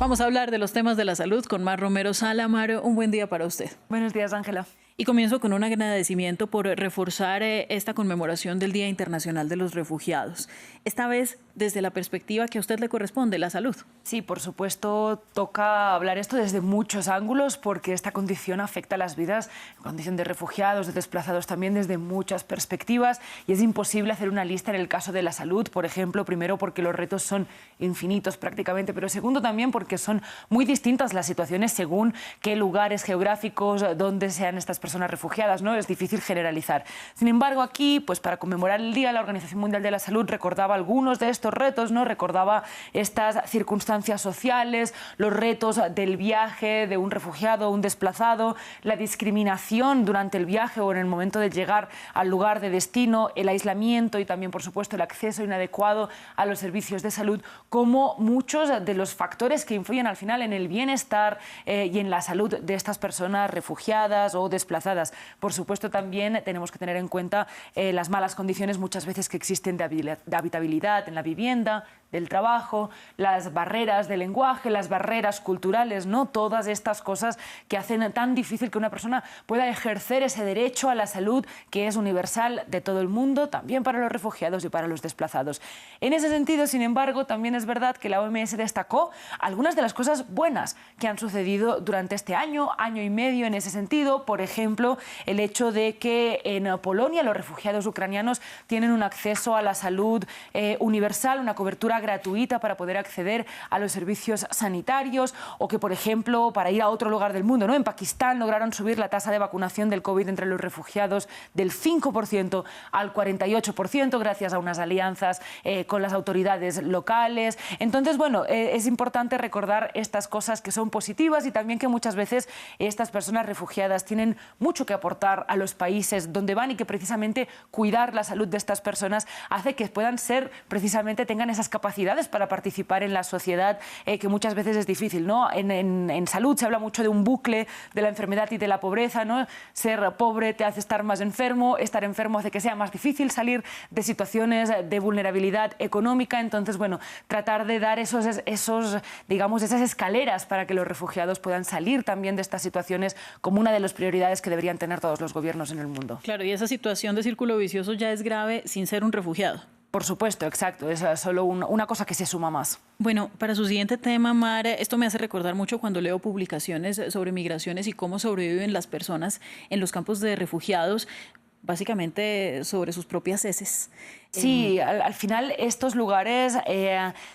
Vamos a hablar de los temas de la salud con Mar Romero Sala. Mar, un buen día para usted. Buenos días, Ángela. Y comienzo con un agradecimiento por reforzar esta conmemoración del Día Internacional de los Refugiados. Esta vez desde la perspectiva que a usted le corresponde, la salud. Sí, por supuesto, toca hablar esto desde muchos ángulos porque esta condición afecta a las vidas, condición de refugiados, de desplazados también, desde muchas perspectivas. Y es imposible hacer una lista en el caso de la salud, por ejemplo, primero porque los retos son infinitos prácticamente, pero segundo también porque son muy distintas las situaciones según qué lugares geográficos, dónde sean estas personas refugiadas, ¿no? Es difícil generalizar. Sin embargo, aquí, pues para conmemorar el día, la Organización Mundial de la Salud recordaba algunos de estos retos, ¿no? Recordaba estas circunstancias sociales, los retos del viaje de un refugiado, un desplazado, la discriminación durante el viaje o en el momento de llegar al lugar de destino, el aislamiento y también, por supuesto, el acceso inadecuado a los servicios de salud, como muchos de los factores que influyen al final en el bienestar y en la salud de estas personas refugiadas o desplazadas. Por supuesto, también tenemos que tener en cuenta las malas condiciones muchas veces que existen de habitabilidad en la vivienda, del trabajo, las barreras del lenguaje, las barreras culturales, ¿no? Todas estas cosas que hacen tan difícil que una persona pueda ejercer ese derecho a la salud que es universal de todo el mundo, también para los refugiados y para los desplazados. En ese sentido, sin embargo, también es verdad que la OMS destacó algunas de las cosas buenas que han sucedido durante este año y medio en ese sentido. Por ejemplo, el hecho de que en Polonia los refugiados ucranianos tienen un acceso a la salud universal, una cobertura gratuita para poder acceder a los servicios sanitarios, o que, por ejemplo, para ir a otro lugar del mundo, ¿no? En Pakistán lograron subir la tasa de vacunación del COVID entre los refugiados del 5% al 48% gracias a unas alianzas con las autoridades locales. Entonces, bueno, es importante recordar estas cosas que son positivas y también que muchas veces estas personas refugiadas tienen mucho que aportar a los países donde van y que precisamente cuidar la salud de estas personas hace que puedan ser, precisamente tengan esas capacidades para participar en la sociedad, que muchas veces es difícil, ¿no? En salud se habla mucho de un bucle de la enfermedad y de la pobreza, ¿no? Ser pobre te hace estar más enfermo, estar enfermo hace que sea más difícil salir de situaciones de vulnerabilidad económica. Entonces, bueno, tratar de dar digamos, esas escaleras para que los refugiados puedan salir también de estas situaciones como una de las prioridades que deberían tener todos los gobiernos en el mundo. Claro, y esa situación de círculo vicioso ya es grave sin ser un refugiado. Por supuesto, exacto. Es solo una cosa que se suma más. Bueno, para su siguiente tema, Mar, esto me hace recordar mucho cuando leo publicaciones sobre migraciones y cómo sobreviven las personas en los campos de refugiados, básicamente sobre sus propias heces. Sí, al final estos lugares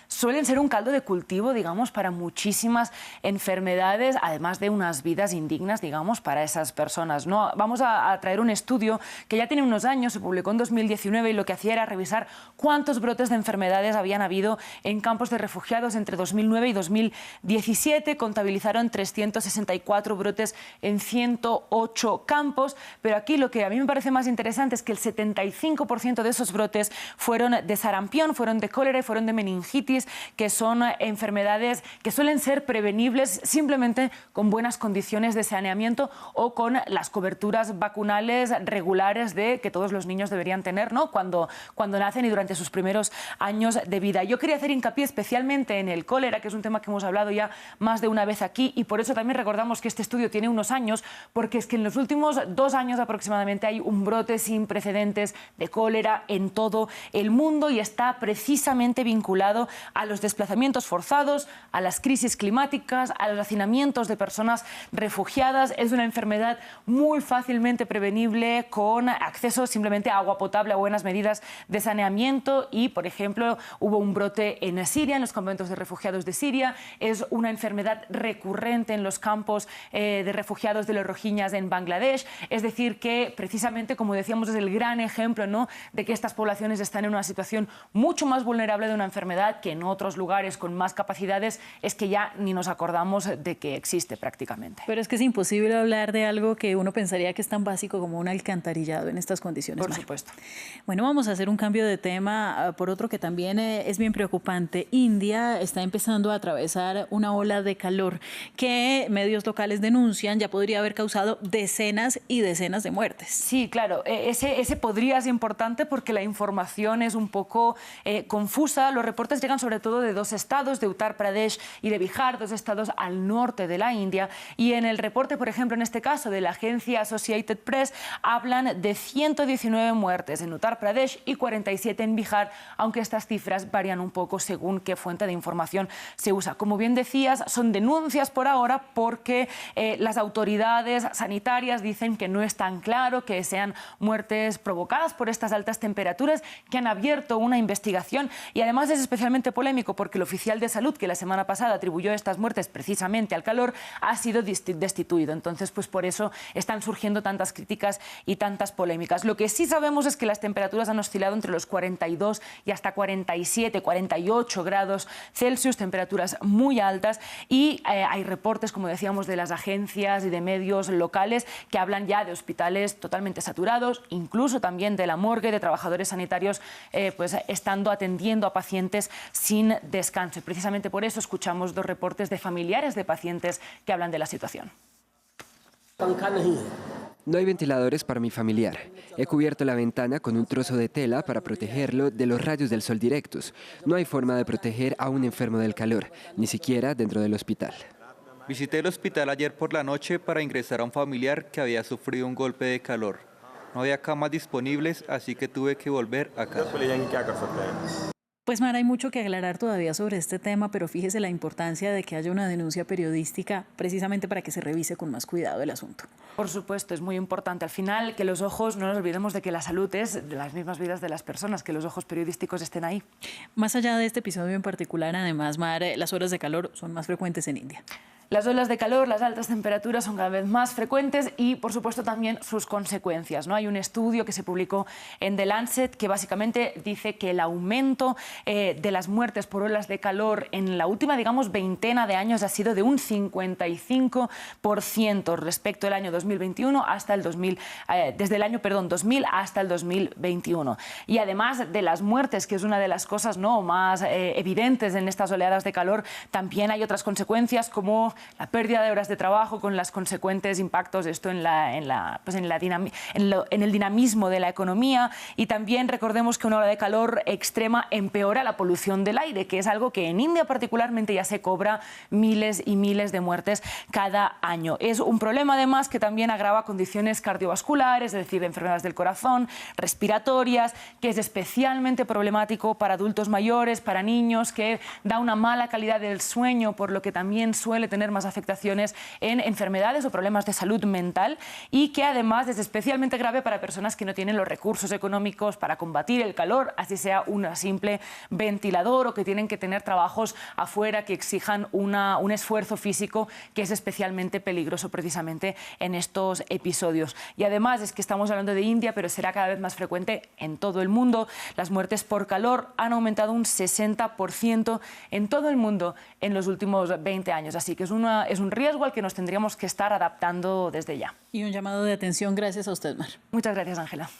suelen ser un caldo de cultivo, digamos, para muchísimas enfermedades, además de unas vidas indignas, digamos, para esas personas, ¿no? Vamos a traer un estudio que ya tiene unos años, se publicó en 2019 y lo que hacía era revisar cuántos brotes de enfermedades habían habido en campos de refugiados entre 2009 y 2017. Contabilizaron 364 brotes en 108 campos, pero aquí lo que a mí me parece más interesante es que el 75% de esos brotes fueron de sarampión, fueron de cólera y fueron de meningitis, que son enfermedades que suelen ser prevenibles simplemente con buenas condiciones de saneamiento o con las coberturas vacunales regulares que todos los niños deberían tener, ¿no? Cuando nacen y durante sus primeros años de vida. Yo quería hacer hincapié especialmente en el cólera, que es un tema que hemos hablado ya más de una vez aquí, y por eso también recordamos que este estudio tiene unos años, porque es que en los últimos 2 años aproximadamente hay un brote sin precedentes de cólera en todo el mundo y está precisamente vinculado a los desplazamientos forzados, a las crisis climáticas, a los hacinamientos de personas refugiadas. Es una enfermedad muy fácilmente prevenible con acceso simplemente a agua potable, a buenas medidas de saneamiento y, por ejemplo, hubo un brote en Siria, en los campamentos de refugiados de Siria. Es una enfermedad recurrente en los campos de refugiados de los rohinyas en Bangladesh. Es decir, que precisamente, como decíamos, es el gran ejemplo, ¿no?, de que estas poblaciones están en una situación mucho más vulnerable de una enfermedad que en otros lugares con más capacidades es que ya ni nos acordamos de que existe prácticamente. Pero es que es imposible hablar de algo que uno pensaría que es tan básico como un alcantarillado en estas condiciones. Por supuesto. Bueno, vamos a hacer un cambio de tema por otro que también es bien preocupante. India está empezando a atravesar una ola de calor que medios locales denuncian ya podría haber causado decenas y decenas de muertes. Sí, claro. Ese podría ser importante porque la información información es un poco confusa. Los reportes llegan sobre todo de dos estados, de Uttar Pradesh y de Bihar, dos estados al norte de la India. Y en el reporte, por ejemplo, en este caso de la agencia Associated Press, hablan de 119 muertes en Uttar Pradesh y 47 en Bihar, aunque estas cifras varían un poco según qué fuente de información se usa. Como bien decías, son denuncias por ahora porque las autoridades sanitarias dicen que no es tan claro que sean muertes provocadas por estas altas temperaturas, que han abierto una investigación y además es especialmente polémico porque el oficial de salud que la semana pasada atribuyó estas muertes precisamente al calor ha sido destituido. Entonces, pues por eso están surgiendo tantas críticas y tantas polémicas. Lo que sí sabemos es que las temperaturas han oscilado entre los 42 y hasta 47, 48 grados Celsius, temperaturas muy altas y hay reportes, como decíamos, de las agencias y de medios locales que hablan ya de hospitales totalmente saturados, incluso también de la morgue, de trabajadores sanitarios pues estando atendiendo a pacientes sin descanso. Y precisamente por eso escuchamos dos reportes de familiares de pacientes que hablan de la situación. No hay ventiladores para mi familiar. He cubierto la ventana con un trozo de tela para protegerlo de los rayos del sol directos. No hay forma de proteger a un enfermo del calor, ni siquiera dentro del hospital. Visité el hospital ayer por la noche para ingresar a un familiar que había sufrido un golpe de calor. No había camas disponibles, así que tuve que volver a casa. Pues Mara, hay mucho que aclarar todavía sobre este tema, pero fíjese la importancia de que haya una denuncia periodística precisamente para que se revise con más cuidado el asunto. Por supuesto, es muy importante. Al final, que los ojos, no nos olvidemos de que la salud es de las mismas vidas de las personas, que los ojos periodísticos estén ahí. Más allá de este episodio en particular, además, Mara, las horas de calor son más frecuentes en India. Las olas de calor, las altas temperaturas son cada vez más frecuentes y, por supuesto, también sus consecuencias, ¿no? Hay un estudio que se publicó en The Lancet que básicamente dice que el aumento de las muertes por olas de calor en la última, digamos, veintena de años ha sido de un 55% respecto al año 2021 hasta el 2000 hasta el 2021. Y además de las muertes, que es una de las cosas, ¿no?, más evidentes en estas oleadas de calor, también hay otras consecuencias como la pérdida de horas de trabajo con los consecuentes impactos de esto en el dinamismo de la economía. Y también recordemos que una ola de calor extrema empeora la polución del aire, que es algo que en India particularmente ya se cobra miles y miles de muertes cada año. Es un problema además que también agrava condiciones cardiovasculares, es decir, enfermedades del corazón, respiratorias, que es especialmente problemático para adultos mayores, para niños, que da una mala calidad del sueño, por lo que también suele tener más afectaciones en enfermedades o problemas de salud mental y que además es especialmente grave para personas que no tienen los recursos económicos para combatir el calor, así sea un simple ventilador o que tienen que tener trabajos afuera que exijan un esfuerzo físico que es especialmente peligroso precisamente en estos episodios. Y además es que estamos hablando de India, pero será cada vez más frecuente en todo el mundo. Las muertes por calor han aumentado un 60% en todo el mundo en los últimos 20 años, así que es un riesgo al que nos tendríamos que estar adaptando desde ya. Y un llamado de atención gracias a usted, Mar. Muchas gracias, Ángela.